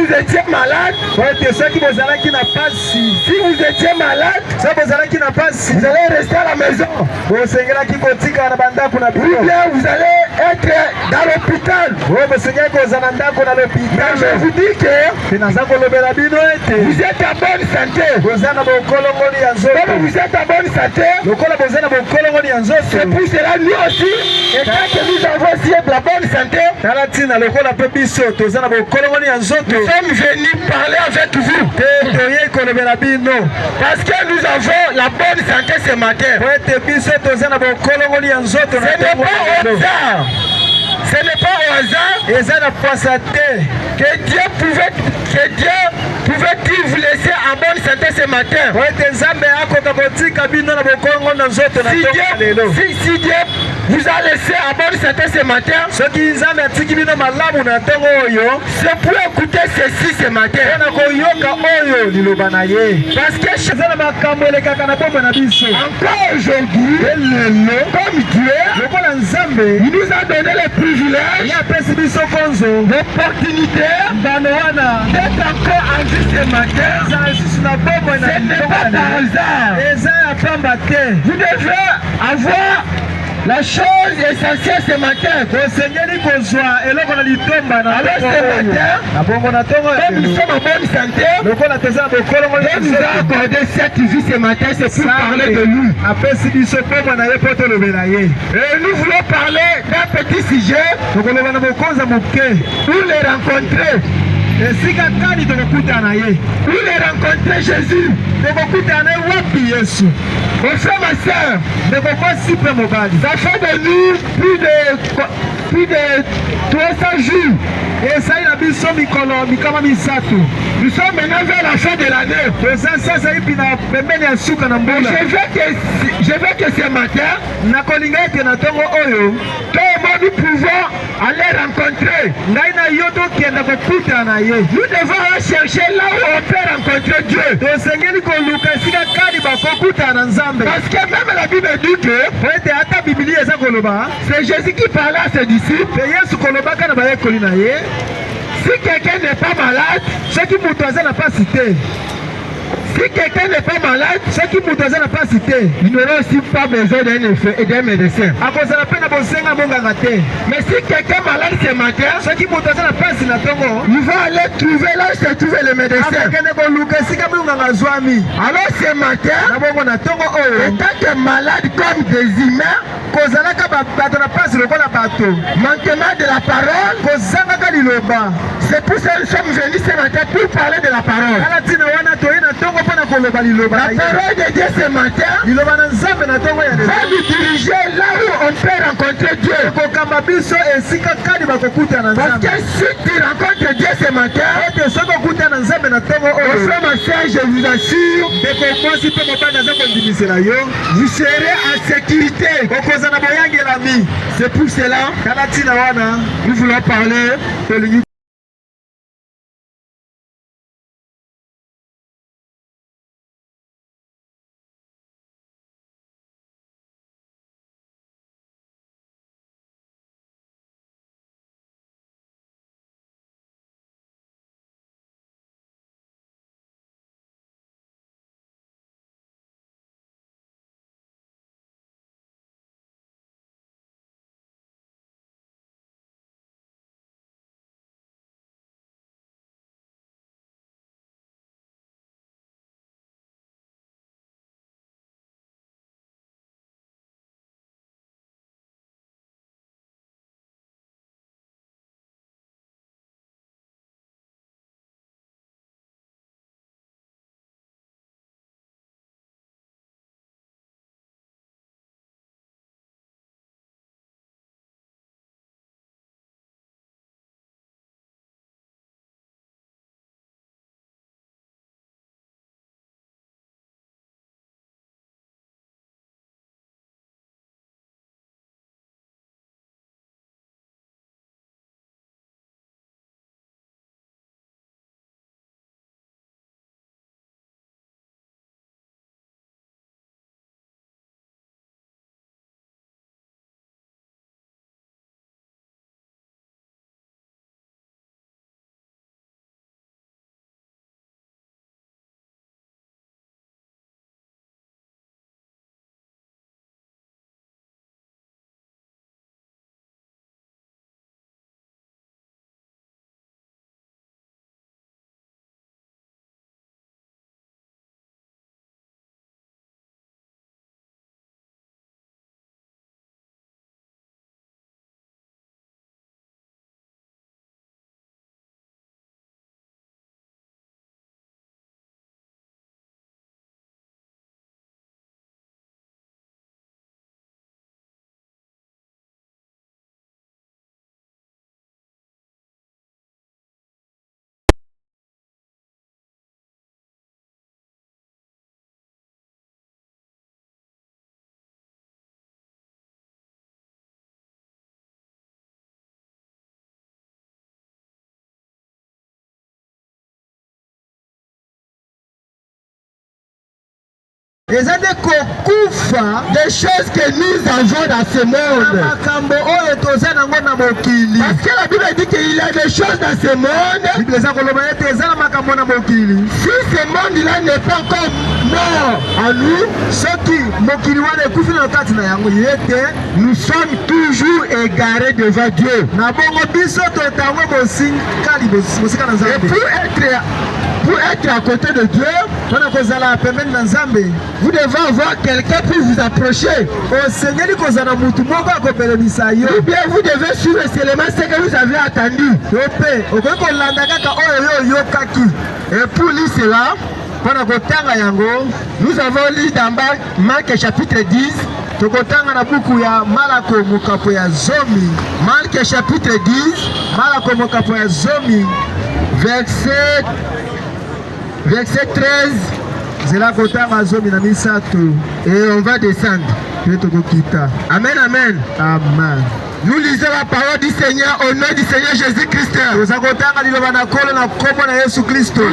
vous étiez malade, si vous étiez malade, vous allez rester à la maison. Ou bien vous allez être dans l'hôpital. Mais je vous dis que vous êtes en bonne santé. Comme vous êtes en bonne santé, c'est pour cela nous aussi, et tant que nous avons aussi de la bonne santé, nous sommes venus parler avec vous. Parce que nous avons la bonne santé ce matin. Ce n'est pas au hasard que Dieu pouvait-il vous laisser en bonne santé ce matin. Si Dieu vous a laissé en bonne santé ce matin, c'est pour écouter ceci ce matin. Parce que encore aujourd'hui, comme Dieu, il nous a donné le privilège, l'opportunité d'être encore en vie ce matin. Ce n'est pas par hasard. Vous devez avoir la chose essentielle ce matin. Alors ce matin, comme nous sommes en bonne santé, Dieu nous a accordé cette vie ce matin, c'est pour parler de nous. Et nous voulons parler d'un petit sujet pour les rencontrer. Pour les rencontrer Jésus. Mon frère, ma soeur, ça fait de nous plus de 300 jours. Nous sommes maintenant vers la fin de l'année. Je veux que ce matin, nous pouvons aller rencontrer. Nous devons aller chercher là où on peut rencontrer Dieu. Parce que même la Bible dit que c'est Jésus qui parlait à ses disciples. Si quelqu'un n'est pas malade, si quelqu'un n'est pas malade, il n'aura aussi pas besoin d'un médecin. Mais si quelqu'un est malade ce matin, il va aller trouver là où se trouve le médecin. Alors ce matin, étant que malade comme des humains, manquement de la parole, c'est pour ça que nous sommes venus ce matin pour parler de la parole. La parole de Dieu ce matin va nous diriger là où on peut rencontrer Dieu. Parce que si tu rencontres Dieu ce matin, mon frère, ma soeur, je vous assure, vous serez en sécurité. C'est pour cela nous voulons parler des choses que nous avons dans ce monde. Parce que la Bible dit qu'il y a des choses dans ce monde. Si ce monde-là n'est pas encore mort en nous, nous sommes toujours égarés devant Dieu. Et pour être à côté de Dieu, vous devez avoir quelqu'un pour vous approcher. Ou bien vous devez suivre seulement ce que vous avez attendu. Et pour lire cela, nous avons lu dans Marc chapitre 10. Marc chapitre 10, verset 13. Et on va descendre. Amen, amen. Amen. Nous lisons la parole du Seigneur au nom du Seigneur Jésus-Christ. Nous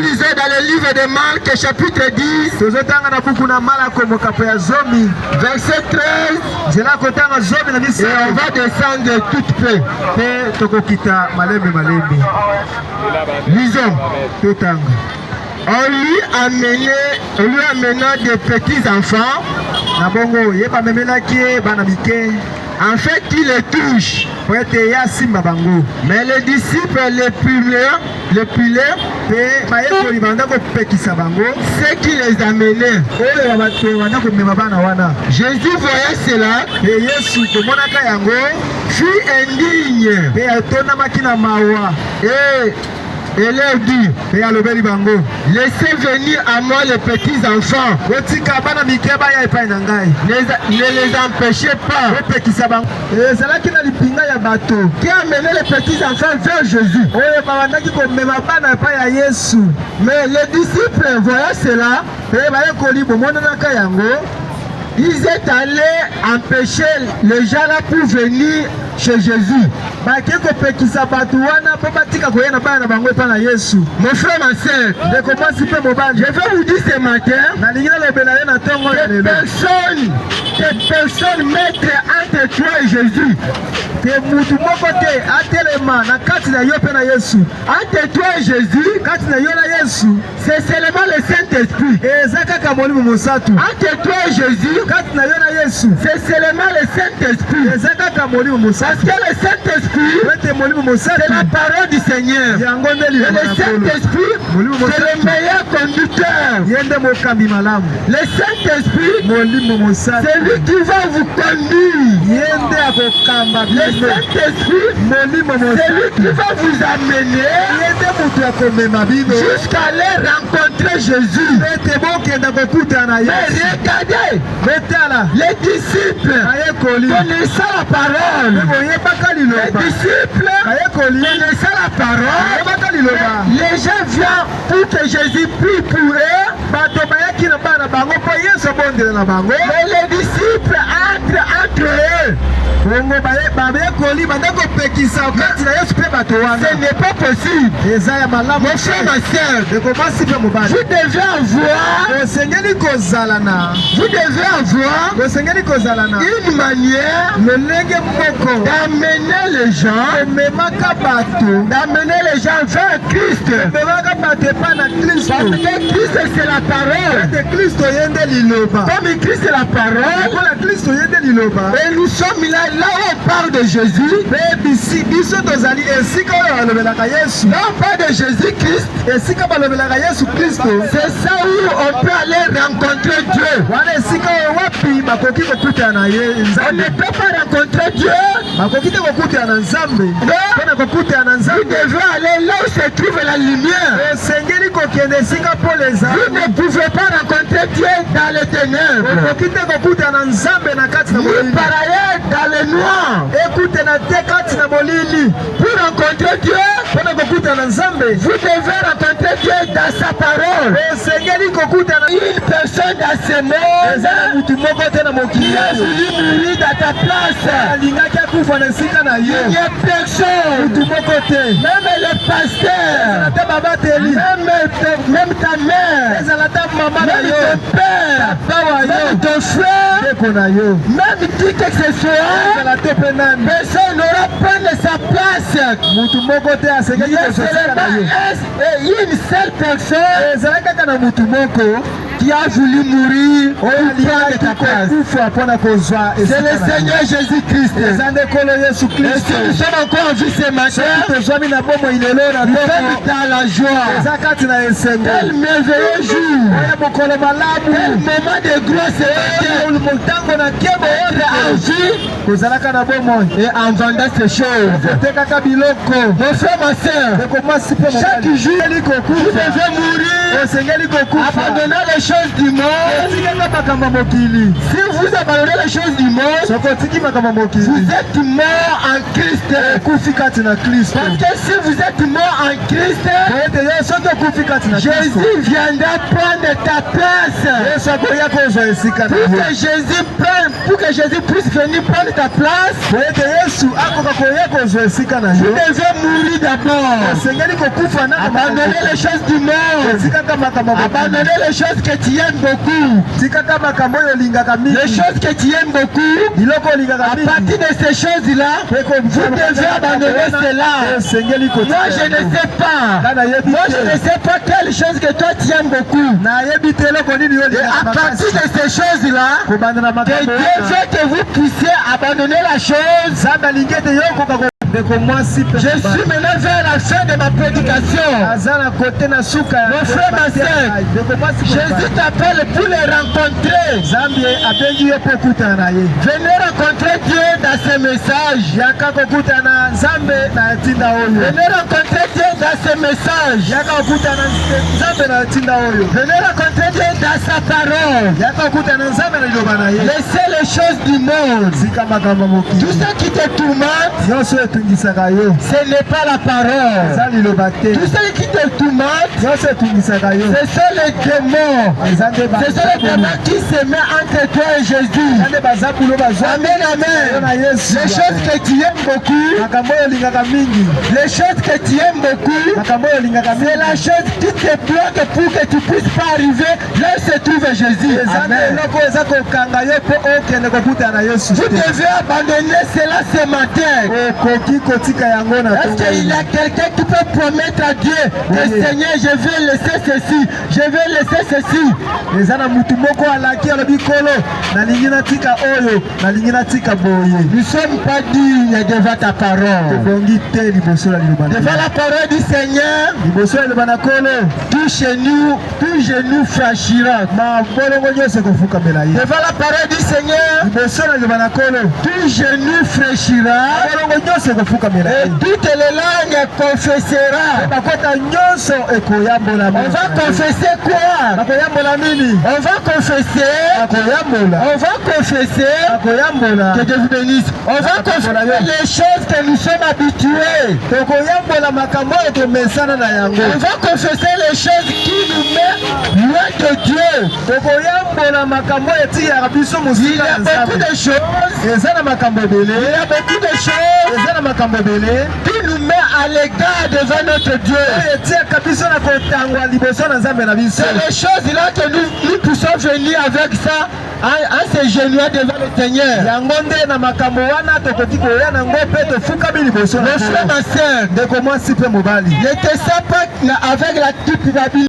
lisons dans le livre de Marc chapitre 10, verset 13. Et on va descendre toute paix. Lisons. On lui amena des petits enfants. En fait, il les touche. Mais les disciples les pulèrent, ceux qui les amenaient. Jésus voyait cela, fut indigne. Et leur dit, laissez venir à moi les petits enfants. Ne les empêchez pas. Qui a amené les petits enfants vers Jésus? Mais les disciples voyaient cela. Ils étaient allés empêcher les gens là pour venir chez Jésus. Mon frère, ma soeur, je vais vous dire ce matin que personne mettre entre toi et Jésus. Entre toi et Jésus, c'est seulement le Saint-Esprit. Entre toi et Jésus, c'est seulement le Saint-Esprit. Parce que le Saint-Esprit, c'est la parole du Seigneur. Et le Saint-Esprit, c'est le meilleur conducteur. Le Saint-Esprit, c'est lui qui va vous conduire. Le Saint-Esprit, c'est lui qui va vous amener jusqu'à aller rencontrer Jésus. Mais regardez, les disciples connaissant la parole. Les disciples connaissant la parole. Les gens viennent pour que Jésus prie pour eux. Mais les disciples entrent entre eux. Ce n'est pas possible. Mon frère, ma soeur, vous devez avoir une manière d'amener les gens vers Christ. Parce que Christ c'est la parole. Comme Christ est la parole, et nous sommes là où on parle de Jésus. Là on parle de Jésus-Christ. C'est ça où on peut aller rencontrer Dieu. On ne peut pas rencontrer Dieu. Vous devez aller là où se trouve la lumière. Vous ne pouvez pas rencontrer Dieu dans les ténèbres. Ni par ailleurs dans le noir. Pour rencontrer Dieu, vous devez rencontrer Dieu dans sa parole. Une personne dans ce monde qui a voulu mourir dans ta place. Il n'y a personne, même le pasteur, même ta mère, même ton père, même ton frère, même qui que ce soit, personne n'aura prendre sa place. Il y a seulement une seule personne qui a voulu mourir pour prendre ta place. C'est le Seigneur Jésus-Christ. Et si nous sommes encore en vie ce matin, nous sommes dans la joie. Quel merveilleux jour. Quel moment de grâce et en vie et en vendant ces choses. Mon frère, ma soeur, chaque jour, vous devez mourir, abandonner les choses du monde. Si vous abandonnez les choses du monde, vous êtes mort en Christ. Parce que si vous êtes mort en Christ, Jésus viendra prendre ta place. Pour que Jésus puisse venir prendre ta place, vous devez mourir d'abord. Abandonner les choses du monde. Abandonner les choses que tu aimes beaucoup. Les choses que tu aimes beaucoup. À partir de ces choses-là, vous devez abandonner cela. Moi, je ne sais pas. Moi, je ne sais pas quelle chose que toi tu aimes beaucoup. Et à partir de ces choses-là, que Dieu veut que vous puissiez abandonner la chose. Je suis maintenant vers la fin de ma prédication. Mon frère, ma soeur, Jésus t'appelle pour les rencontrer. Venez rencontrer Dieu dans ce message. Venez rencontrer Dieu dans ce message. Venez rencontrer Dieu dans sa parole. Laissez les choses du monde. Tout ce qui te tourmente, ce n'est pas la parole. Tout ce qui te tourmente, ce sont les démons. Ce sont les démons qui se mettent entre toi et Jésus. Amen, amen. Les choses que tu aimes beaucoup, les choses que tu aimes beaucoup, c'est la chose qui te bloque pour que tu ne puisses pas arriver là où se trouve Jésus. Amen. Vous devez abandonner cela ce matin. Est-ce qu'il y a quelqu'un qui peut promettre à Dieu que Seigneur, je vais laisser ceci, je vais laisser ceci? Nous ne sommes pas dignes devant ta parole. Devant la parole du Seigneur, tout genou franchira. Devant la parole du Seigneur, tout genou franchira. Et toutes les langues confessera. On va confesser quoi? On va confesser. On va confesser. Que Dieu vous bénisse. On va confesser les choses que nous sommes habitués. On va confesser les choses qui nous mettent loin de Dieu. Il y a beaucoup de choses. Il y a beaucoup de choses qui nous met à l'égard devant notre Dieu. C'est les choses là que nous poussons venir avec ça en se genouillant devant le Seigneur. Mon frère, ma soeur, ne te sers pas avec la culpabilité.